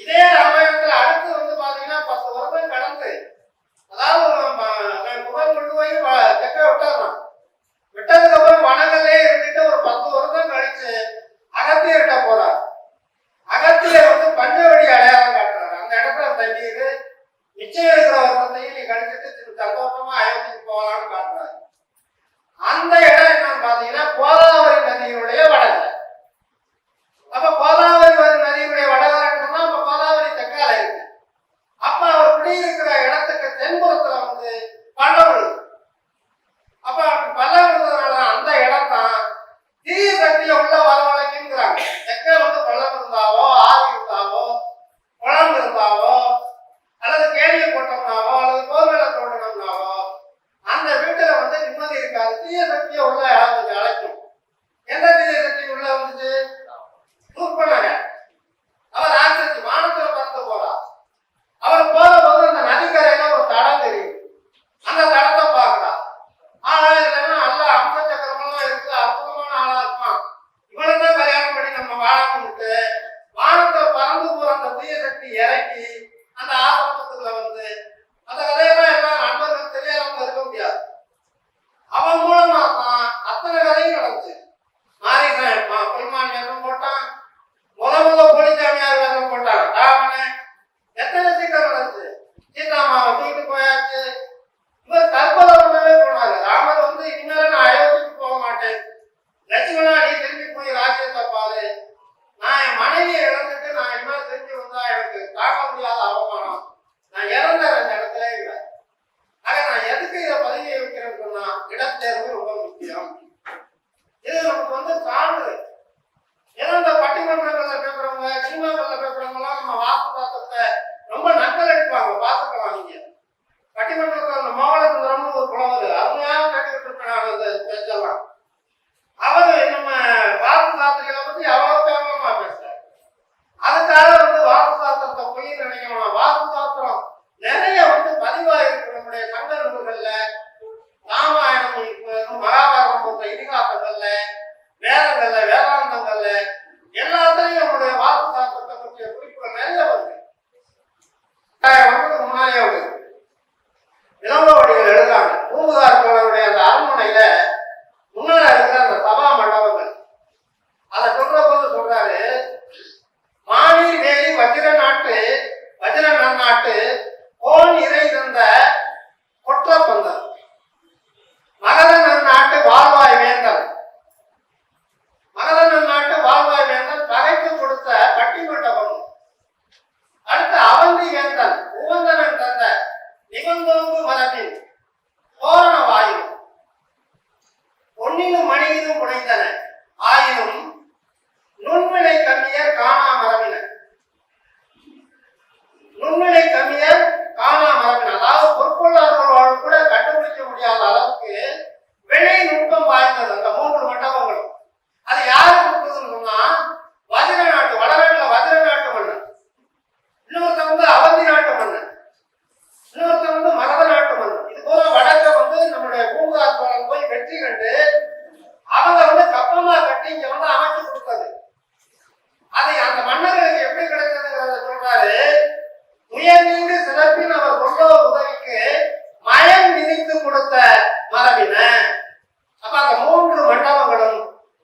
இதே ராமாயணத்துல அடுத்து வந்து பாத்தீங்கன்னா 10 வருடம் கடந்து, அதாவது புகழ் கொண்டு போய் தெக்க விட்டாராம். விட்டதுக்கு அப்புறம் வனங்களே இருந்துட்டு ஒரு 10 வருடம் கழிச்சு அகத்தியர்கிட்ட போறார். அகத்தியர் வந்து பஞ்சவடி அடையாளம் காட்டுறாரு. அந்த இடத்துல தங்கிட்டு நிச்சயம் இருக்கிற வருடத்தையும் நீ கழிச்சுட்டு சந்தோஷமா அயோத்திக்கு போகலான்னு காட்டுறாரு. அந்த இடம் என்னன்னு பாத்தீங்கன்னா கோதாவரி நதியினுடைய வடகரை. அப்ப கோதாவரி நதியினுடைய வடகரைன்னா அப்ப கோதாவரி தெற்கால இருக்கு. அப்ப அவர் குடியிருக்கிற இடத்துக்கு தென்புறத்துல வந்து பள்ளம் விழுது. அப்ப பள்ளம் விழுந்ததுனால அந்த இடம் தான் தீய சக்தியை உள்ள வரவழைக்குங்கிறாங்க. தெற்க வந்து பள்ளம் இருந்தாவோ, ஆறு இருந்தாவோ, குளம் இருந்தாவோ, அல்லது கேணியை போட்டோம்னாவோ, அல்லது கோவிலை தோண்டணும்னாவோ அந்த வீட்டுல வந்து நிம்மதி இருக்காது. தீய சக்தியை உள்ள கொஞ்சம் அழைக்கும். எந்த தீய சக்தி உள்ள வந்துச்சு? தூர்ப்பனாக அவர் ஆட்சி வானத்துல பறந்து போறார். அவர் போகும்போது அந்த நதிக்கரையில ஒரு தடம் தெரியும். அந்த தடத்தை பார்க்கிறார். ஆனா இல்லைன்னா நல்ல அம்ச சக்கரமெல்லாம் இருக்கு, அற்புதமான ஆளா இருப்பான், இவனைதான் கல்யாணம் பண்ணி நம்ம வாழணும்ட்டு வானத்துல பறந்து போற அந்த தீய சக்தி இறக்கி அந்த ஆசிரமத்துல வந்து அந்த கதையெல்லாம் எல்லாம் நண்பர்கள் தெரியாதவங்க இருக்க முடியாது. அவன் மூலமா தான் அத்தனை கதையும் நடந்துச்சு. மாரிசன் பெருமான் வேதம் போட்டான், முத போலிச்சாமியார் வேதம் போட்டாங்க. ராவணன் எத்தனை சீக்கிரம் நடந்துச்சு. சீதாமாவை தூக்கிட்டு போயாச்சு. இவர் தற்கொலை பண்ணவே போனாரு. ராமர் வந்து இனிமேல நான் அயோத்திக்கு போக மாட்டேன், லட்சுமணா நீ திரும்பி போய் ராஜ்யத்தை பாரு, நான் என் மனைவியை இழந்துட்டு நான் இனிமேல் திரும்பி வந்தா எனக்கு தாக்க முடியாத அவமானம், நான் இறந்த அந்த இடத்துல இல்லை. ஆக நான் எதுக்கு இதை பதிவு வைக்கிறேன்னு சொன்னா இடத்தேர்வு ரொம்ப முக்கியம். இது நமக்கு வந்து சான்று. ஏன்னா இந்த பட்டிமன்றங்கள்ல பேசுறவங்க, சினிமாக்கள்ல பேசுறவங்க எல்லாம் நம்ம வாக்கு தாக்கத்தை ரொம்ப நக்கல் அடிப்பாங்க. பார்த்துக்கலாம். நீங்க பட்டிமன்றத்தில் அந்த மோகனசுந்தரம்னு ஒரு புலவர் அருமையாக கேட்டுக்கிட்டு இருப்பேன் அந்த பேச்செல்லாம். அவரு நம்ம வாக்கு சாஸ்திரிகளை பத்தி அவ்வளவு கேவலமா பேசுறாரு. அதுக்காக வந்து வாக்கு சாஸ்திரத்தை போய் நினைக்கணும். வாக்கு சாஸ்திரம் நிறைய வந்து பதிவா இருக்கு நம்முடைய சங்க நூல்கள்ல, ராமாயணம், மகாபாரதம் போன்ற இதிகாசங்கள்ல, வேதங்கள்ல, வேதாந்தங்கள்ல எல்லாத்தையும் நம்முடைய வாக்கு சாஸ்திரத்தை பற்றிய குறிப்புகள் நிறைய வருது. வருஷத்துக்கு முன்னாலே வருது. இளங்கோவடிகள் எழுதுறாங்க. பூம்புகார் சோழருடைய அந்த அரண்மனையில முன்னால இருக்கிற அந்த சபா மண்டபங்கள் அதை சொல்ற போது சொல்றாரு, மானி வேலி வஜ்ர நன்னாட்டு கோன் இறை தந்த கொற்ற பந்தர், மகத நன்னாட்டு வாழ்வாய் வேந்தன், மகத நன்னாட்டு வாழ்வாய் வேந்தன் பகைக்கு கொடுத்த பட்டி மண்டபம், அடுத்து அவந்தி வேந்தன் உவந்தனன் தந்த நிபந்தோங்கு மரபின் தோரண வாயும் பொன்னினும் மணியினும் புனைந்தன ஆயினும் நுண்வினை கம்மியர் காணா மரபினர். நுண்வினை கம்மியர் காணா மரபினர், அதாவது பொற்கொள்ளாளர்களோடு கூட கண்டுபிடிக்க முடியாத அளவுக்கு வினை நுட்பம் வாய்ந்தது அந்த 3 மண்டபங்களும். அது யாரு கொடுத்ததுன்னு சொன்னா வஜ்ர நாட்டு, வடநாட்டுல வஜ்ர நாட்டு மன்னன், இன்னொருத்த வந்து அவந்தி நாட்டு மன்னன், இன்னொருத்த வந்து மகத நாட்டு மன்னன். இது போல வடக்க வந்து நம்மளுடைய பூம்புகார் சோழன் போய் வெற்றி கண்டு அவங்க வந்து கப்பமா கட்டி இங்க வந்து அமைச்சு கொடுத்தது. அதை அந்த மன்னர்களுக்கு எப்படி கிடைச்சதுங்கிறத சொல்றாரு. உயர்நீங்கு சிறப்பின் அவர் கொண்டோர் உதவிக்கு மயம் விதித்து கொடுத்த மரபின. அப்ப அந்த 3 மண்டபங்களும்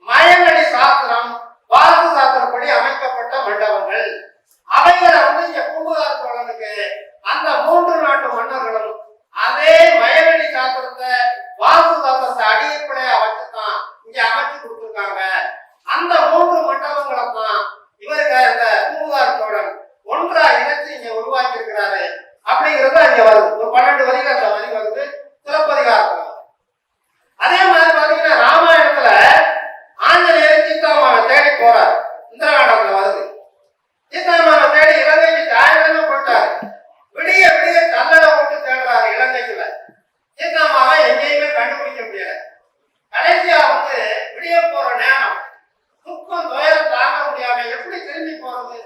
மயங்கடி சாஸ்திரம், வாஸ்து சாஸ்திரப்படி அமைக்கப்பட்ட மண்டபங்கள். அவைகளை வந்து இங்க பூம்புகார் சோழனுக்கு அந்த 3 நாட்டு மன்னர்களும் அதே மயங்கடி சாஸ்திரத்தை, வாஸ்து சாஸ்திரத்தை அடிப்படையா வச்சுதான் இங்க அமைச்சு கொடுத்துருக்காங்க. அந்த 3 மண்டபங்களை தான் இவருக்கு இந்த பூம்புகார் சோழன் ஒன்றா இணைச்சு இங்க உருவாக்கி இருக்கிறாரு அப்படிங்கிறது அங்க வருது. ஒரு 12 வரிகள் அந்த வரி வருது சிலப்பதிகாரத்துல. அதே மாதிரி பாத்தீங்கன்னா ராமாயணத்துல ஆஞ்சநேயர் சீதாமாவை தேடி போறாரு. இந்திரகாண்டத்துல வருது. சீதாமாவை தேடி இலங்கைக்கு சாயந்தரமா போயிட்டாரு. விடிய விடிய கல்லடை போட்டு தேடுறாரு இலங்கைக்குள்ள. சீதாமாவை எங்கேயுமே கண்டுபிடிக்க முடியல. கடைசியா வந்து விடிய போற நேரம் துக்கம் துயரம் தாங்க முடியாம எப்படி திரும்பி போறது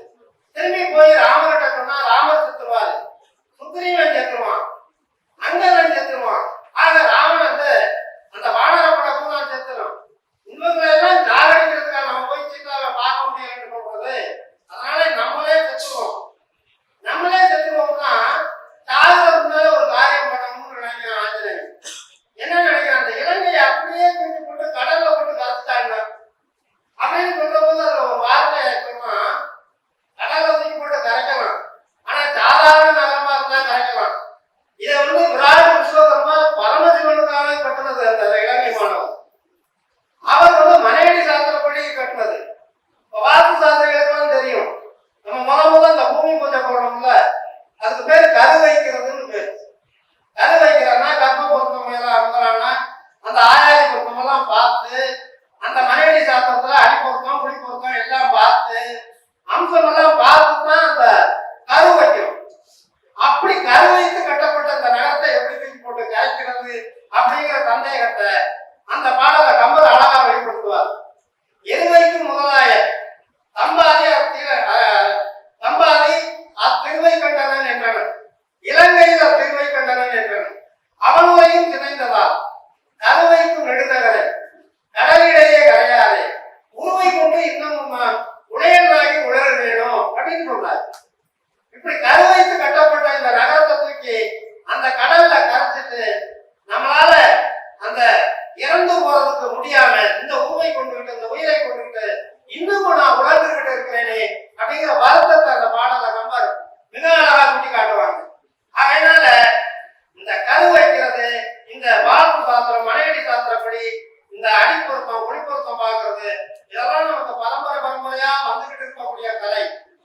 கலை.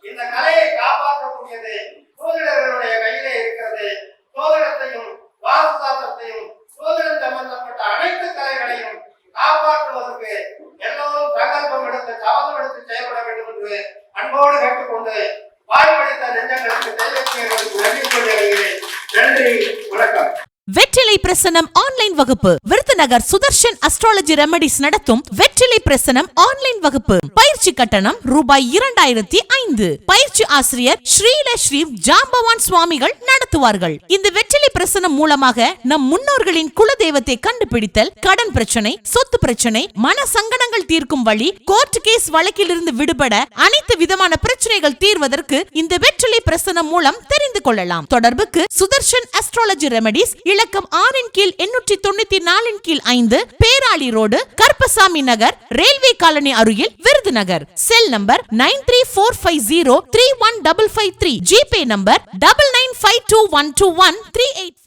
இந்த கலையை காப்பாற்றக்கூடியது சோதிடர்களுடைய கையிலே இருக்கிறது. சோதிடத்தையும் வாஸ்து சாஸ்திரத்தையும் சோதிடம் சம்பந்தப்பட்ட அனைத்து கலைகளையும் காப்பாற்றுவதற்கு எல்லோரும் சங்கல்பம் எடுத்து சபதம் எடுத்து செயல்பட வேண்டும் என்று அன்போடு கேட்டுக்கொண்டு வாய்ப்பளித்த நெஞ்சங்களுக்கு தெய்வத்தியர்களுக்கு நன்றி சொல்லி வருகிறேன். நன்றி, வணக்கம். வெற்றிலை பிரசனம் ஆன்லைன் வகுப்பு. விருதுநகர் சுதர்ஷன் அஸ்ட்ராலஜி ரெமடிஸ் நடத்தும் வெற்றிலை பிரசனம் ஆன்லைன் வகுப்பு. பயிற்சி கட்டணம் ரூபாய் 2005. பயிற்சி ஆசிரியர் ஸ்ரீல ஸ்ரீ ஜாம்பவான் சுவாமிகள் நடத்துவார்கள். இந்த வெற்றிலை பிரசனம் மூலமாக நம் முன்னோர்களின் குலதெய்வத்தை கண்டுபிடித்தல், கடன் பிரச்சனை, சொத்து பிரச்சனை, மன சங்கடங்கள் தீர்க்கும் வழி, கோர்ட் கேஸ் வழக்கில் இருந்து விடுபட அனைத்து விதமான பிரச்சனைகள் தீர்வதற்கு இந்த வெற்றிலை பிரசனம் மூலம் தெரிந்து கொள்ளலாம். தொடர்புக்கு சுதர்ஷன் அஸ்ட்ராலஜி ரெமடிஸ், இலக்கம் 6/894/5, பேராளி ரோடு, கருப்பசாமி நகர், ரயில்வே காலனி அருகில், Virudhunagar. Cell number 9345031553. GPay number 9952121385.